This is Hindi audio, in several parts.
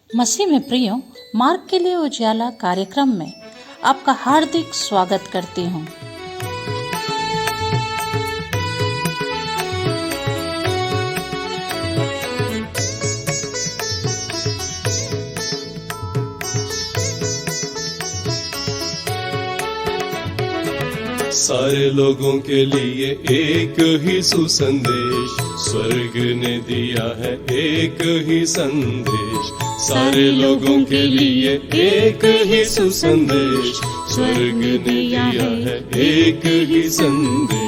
मसीह में प्रियो, मार्ग के लिए उजाला कार्यक्रम में आपका हार्दिक स्वागत करती हूँ। सारे लोगों के लिए एक ही सुसंदेश स्वर्ग ने दिया है, एक ही संदेश। सारे लोगों के लिए एक ही सुसंदेश स्वर्ग ने दिया है, एक ही संदेश।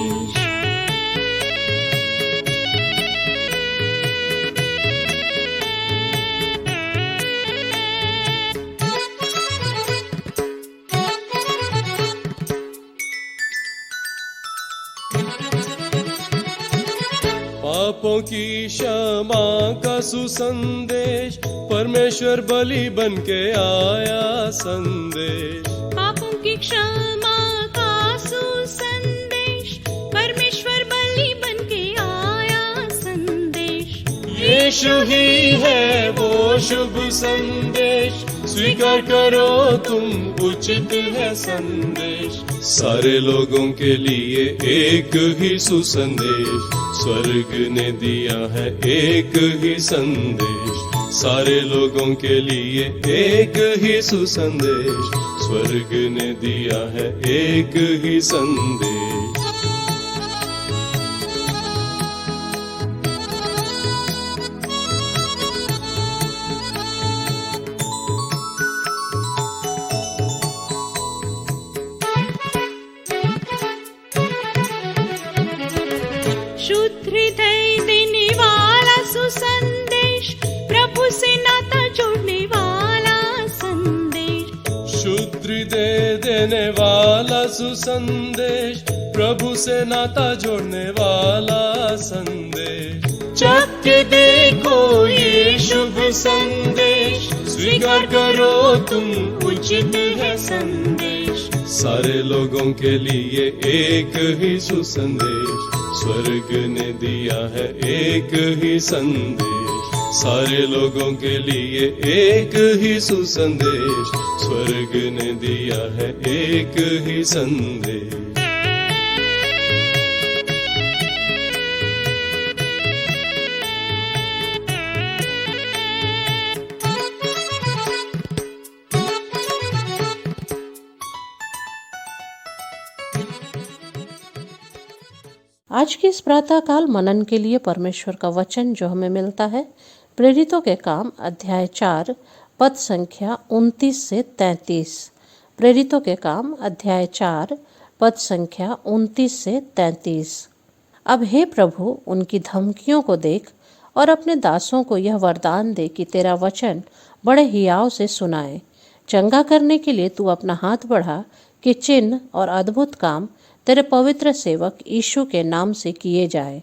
पापों की क्षमा का सुसंदेश, परमेश्वर बलि बन के आया संदेश। पापों की क्षमा का सुसंदेश, परमेश्वर बलि बन के आया संदेश। यीशु ही है वो शुभ संदेश, स्वीकार करो तुम, उचित है संदेश। सारे लोगों के लिए एक ही सुसंदेश स्वर्ग ने दिया है, एक ही संदेश। सारे लोगों के लिए एक ही सुसंदेश स्वर्ग ने दिया है, एक ही संदेश। शुद्ध हृदय देने वाला सुसंदेश, प्रभु से नाता जोड़ने वाला संदेश। शुद्ध हृदय देने वाला सुसंदेश, प्रभु से नाता जोड़ने वाला संदेश। चख के देखो ये शुभ संदेश, स्वीकार करो तुम, उचित है संदेश। सारे लोगों के लिए एक ही सुसंदेश स्वर्ग ने दिया है, एक ही संदेश। सारे लोगों के लिए एक ही सुसंदेश स्वर्ग ने दिया है, एक ही संदेश। आज की इस प्रातःकाल मनन के लिए परमेश्वर का वचन जो हमें मिलता है प्रेरितों के काम अध्याय 4 पद संख्या 29 से 33। प्रेरितों के काम अध्याय 4 पद संख्या 29 से 33। अब हे प्रभु, उनकी धमकियों को देख और अपने दासों को यह वरदान दे कि तेरा वचन बड़े हियाव से सुनाए। चंगा करने के लिए तू अपना हाथ बढ़ा कि चिन्ह और अद्भुत काम तेरे पवित्र सेवक यीशु के नाम से किए जाए।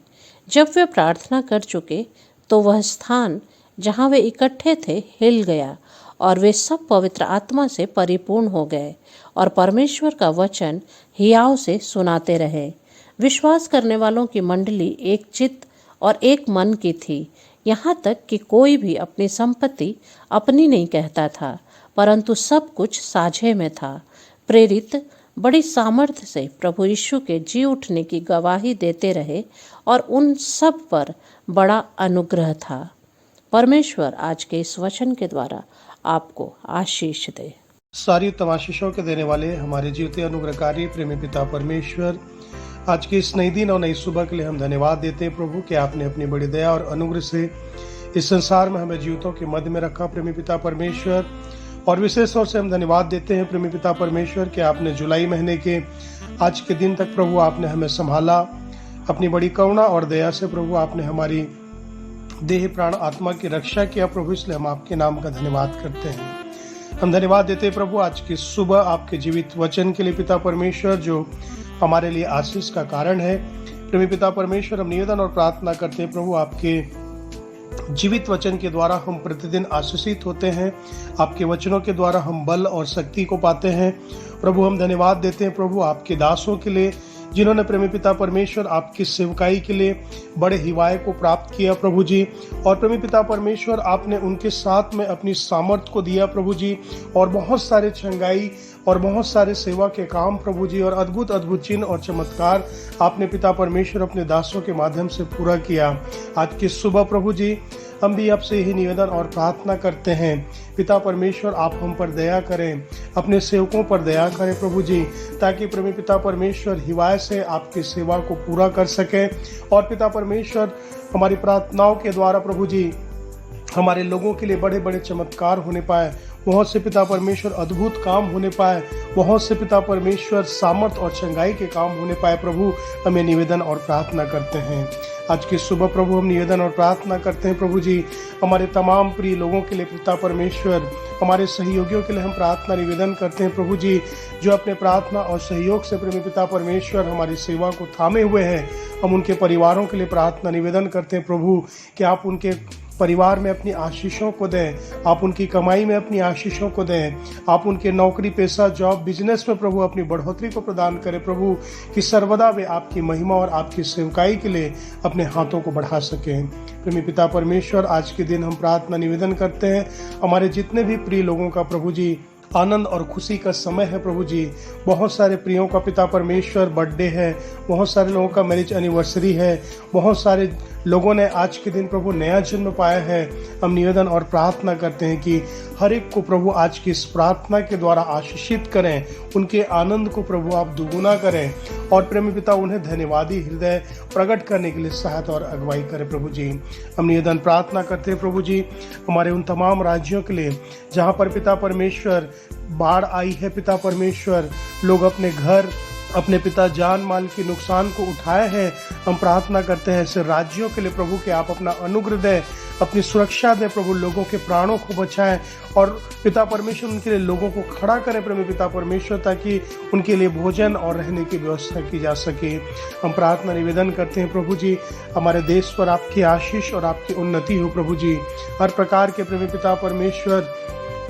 जब वे प्रार्थना कर चुके तो वह स्थान जहाँ वे इकट्ठे थे हिल गया और वे सब पवित्र आत्मा से परिपूर्ण हो गए और परमेश्वर का वचन हियाव से सुनाते रहे। विश्वास करने वालों की मंडली एक चित्त और एक मन की थी, यहाँ तक कि कोई भी अपनी संपत्ति अपनी नहीं कहता था, परंतु सब कुछ साझे में था। प्रेरित बड़ी सामर्थ्य से प्रभु यीशु के जी उठने की गवाही देते रहे और उन सब पर बड़ा अनुग्रह था। परमेश्वर आज के इस वचन के द्वारा आपको आशीष दे। सारी तमाशीषों के देने वाले हमारे जीवते अनुग्रहकारी प्रेमी पिता परमेश्वर, आज की इस नई दिन और नई सुबह के लिए हम धन्यवाद देते हैं प्रभु कि आपने अपनी बड़ी दया और अनुग्रह से इस संसार में हमें जीवितों के मध्य में रखा प्रेमी पिता परमेश्वर। और विशेष तौर से हम धन्यवाद देते हैं प्रेमी पिता परमेश्वर कि आपने जुलाई महीने के आज के दिन तक प्रभु आपने हमें संभाला। अपनी बड़ी करुणा और दया से प्रभु आपने हमारी देह प्राण आत्मा की रक्षा किया प्रभु, इसलिए हम आपके नाम का धन्यवाद करते हैं। हम धन्यवाद देते हैं प्रभु आज की सुबह आपके जीवित वचन के लिए पिता परमेश्वर, जो हमारे लिए आशीष का कारण है। प्रेमी पिता परमेश्वर, हम निवेदन और प्रार्थना करते हैं प्रभु आपके जीवित वचन के द्वारा हम प्रतिदिन आशीषित होते हैं, आपके वचनों के द्वारा हम बल और शक्ति को पाते हैं। प्रभु हम धन्यवाद देते हैं प्रभु आपके दासों के लिए जिन्होंने प्रेमी पिता परमेश्वर आपकी सेवकाई के लिए बड़े हिवाए को प्राप्त किया प्रभु जी। और प्रेमी पिता परमेश्वर आपने उनके साथ में अपनी सामर्थ को दिया प्रभु जी, और बहुत सारे चंगाई और बहुत सारे सेवा के काम प्रभु जी, और अद्भुत अद्भुत चिन्ह और चमत्कार आपने पिता परमेश्वर अपने दासों के माध्यम से पूरा किया। आज की सुबह प्रभु जी हम भी आपसे यही निवेदन और प्रार्थना करते हैं, पिता परमेश्वर आप हम पर दया करें, अपने सेवकों पर दया करें प्रभु जी, ताकि प्रेमी पिता परमेश्वर हिवाय से आपकी सेवा को पूरा कर सके। और पिता परमेश्वर हमारी प्रार्थनाओं के द्वारा प्रभु जी हमारे लोगों के लिए बड़े बड़े चमत्कार होने पाए, बहुत से पिता परमेश्वर अद्भुत काम होने पाए, बहुत से पिता परमेश्वर सामर्थ और चंगाई के काम होने पाए प्रभु, हमें निवेदन और प्रार्थना करते हैं। आज की सुबह प्रभु हम निवेदन और प्रार्थना करते हैं प्रभु जी, हमारे तमाम प्रिय लोगों के लिए पिता परमेश्वर, हमारे सहयोगियों के लिए हम प्रार्थना निवेदन करते हैं प्रभु जी, जो अपने प्रार्थना और सहयोग से प्रेमी पिता परमेश्वर हमारी सेवा को थामे हुए हैं। हम उनके परिवारों के लिए प्रार्थना निवेदन करते हैं प्रभु कि आप उनके परिवार में अपनी आशीषों को दें, आप उनकी कमाई में अपनी आशीषों को दें, आप उनके नौकरी पेशा जॉब बिजनेस में प्रभु अपनी बढ़ोतरी को प्रदान करें प्रभु, कि सर्वदा वे आपकी महिमा और आपकी सेवकाई के लिए अपने हाथों को बढ़ा सकें। प्रेमी पिता परमेश्वर आज के दिन हम प्रार्थना निवेदन करते हैं, हमारे जितने भी प्रिय लोगों का प्रभु जी आनंद और खुशी का समय है प्रभु जी। बहुत सारे प्रियों का पिता परमेश्वर बर्थडे है, बहुत सारे लोगों का मैरिज एनिवर्सरी है, बहुत सारे लोगों ने आज के दिन प्रभु नया जन्म पाया है। हम निवेदन और प्रार्थना करते हैं कि हर एक को प्रभु आज की इस प्रार्थना के द्वारा आशीषित करें, उनके आनंद को प्रभु आप दुगुना करें, और प्रेमी पिता उन्हें धन्यवादी हृदय प्रकट करने के लिए सहायता और अगुवाई करें प्रभु जी। हम निवेदन प्रार्थना करते हैं प्रभु जी हमारे उन तमाम राज्यों के लिए जहाँ पर पिता परमेश्वर बाढ़ आई है पिता परमेश्वर, लोग अपने घर अपने पिता जान माल के नुकसान को उठाए हैं। हम प्रार्थना करते हैं ऐसे राज्यों के लिए प्रभु कि आप अपना अनुग्रह दें, अपनी सुरक्षा दें प्रभु, लोगों के प्राणों को बचाएं, और पिता परमेश्वर उनके लिए लोगों को खड़ा करें प्रेमी पिता परमेश्वर, ताकि उनके लिए भोजन और रहने की व्यवस्था की जा सके। हम प्रार्थना निवेदन करते हैं प्रभु जी हमारे देश पर आपकी आशीष और आपकी उन्नति हो प्रभु जी। हर प्रकार के प्रेमी पिता परमेश्वर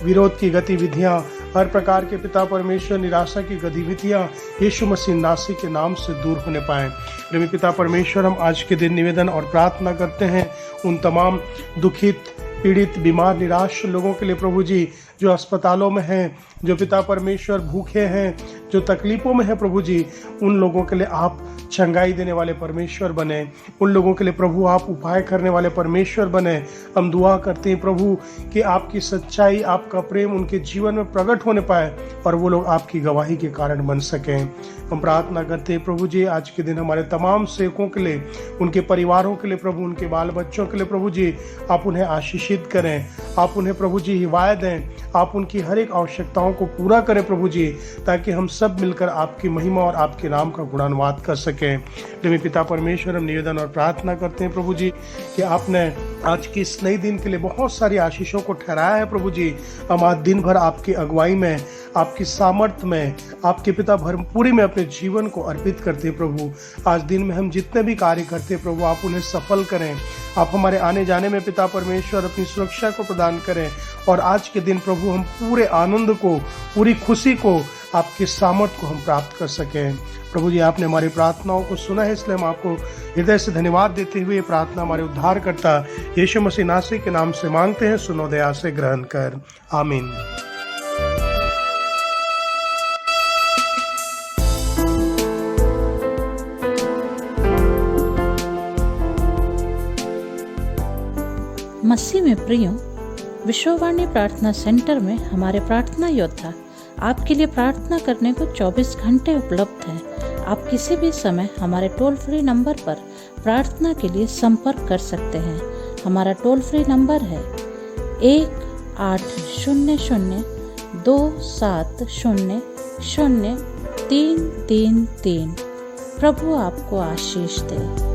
विरोध की गतिविधियां, हर प्रकार के पिता परमेश्वर निराशा की गतिविधियां यीशु मसीह नासी के नाम से दूर होने पाए। प्रेमी पिता परमेश्वर हम आज के दिन निवेदन और प्रार्थना करते हैं उन तमाम दुखित पीड़ित बीमार निराश लोगों के लिए प्रभु जी, जो अस्पतालों में हैं, जो पिता परमेश्वर भूखे हैं, जो तकलीफों में है प्रभु जी, उन लोगों के लिए आप चंगाई देने वाले परमेश्वर बने, उन लोगों के लिए प्रभु आप उपाय करने वाले परमेश्वर बने। हम दुआ करते हैं प्रभु कि आपकी सच्चाई, आपका प्रेम उनके जीवन में प्रकट होने पाए और वो लोग आपकी गवाही के कारण बन सकें। हम प्रार्थना करते हैं प्रभु जी आज के दिन हमारे तमाम सेवकों के लिए, उनके परिवारों के लिए प्रभु, उनके बाल बच्चों के लिए प्रभु जी, आप उन्हें आशीषित करें, आप उन्हें प्रभु जी हिवायत दें, आप उनकी हर एक आवश्यकताओं को पूरा करें प्रभु जी, ताकि हम सब मिलकर आपकी महिमा और आपके नाम का गुणानुवाद कर सकें। प्रेमी पिता परमेश्वर हम निवेदन और प्रार्थना करते हैं प्रभु जी कि आपने आज की इस नई दिन के लिए बहुत सारी आशीषों को ठहराया है प्रभु जी। हम आज दिन भर आपकी अगुवाई में, आपकी सामर्थ्य में, आपके पिता भरपूरी में अपने जीवन को अर्पित करते हैं प्रभु। आज दिन में हम जितने भी कार्य करते हैं प्रभु, आप उन्हें सफल करें, आप हमारे आने जाने में पिता परमेश्वर अपनी सुरक्षा को प्रदान करें, और आज के दिन प्रभु हम पूरे आनंद को, पूरी खुशी को, आपके सामर्थ्य को हम प्राप्त कर सकें। प्रभु जी आपने हमारी प्रार्थनाओं को सुना है, इसलिए हम आपको हृदय से धन्यवाद देते हुए प्रार्थना हमारे उद्धारकर्ता यीशु मसीह नासरी के नाम से मांगते हैं, सुनो दया से ग्रहण कर, आमीन। मसीह में प्रियो, विश्ववाणी प्रार्थना सेंटर में हमारे प्रार्थना योद्धा आपके लिए प्रार्थना करने को 24 घंटे उपलब्ध है। आप किसी भी समय हमारे टोल फ्री नंबर पर प्रार्थना के लिए संपर्क कर सकते हैं। हमारा टोल फ्री नंबर है 1800-270-0333। प्रभु आपको आशीष दे।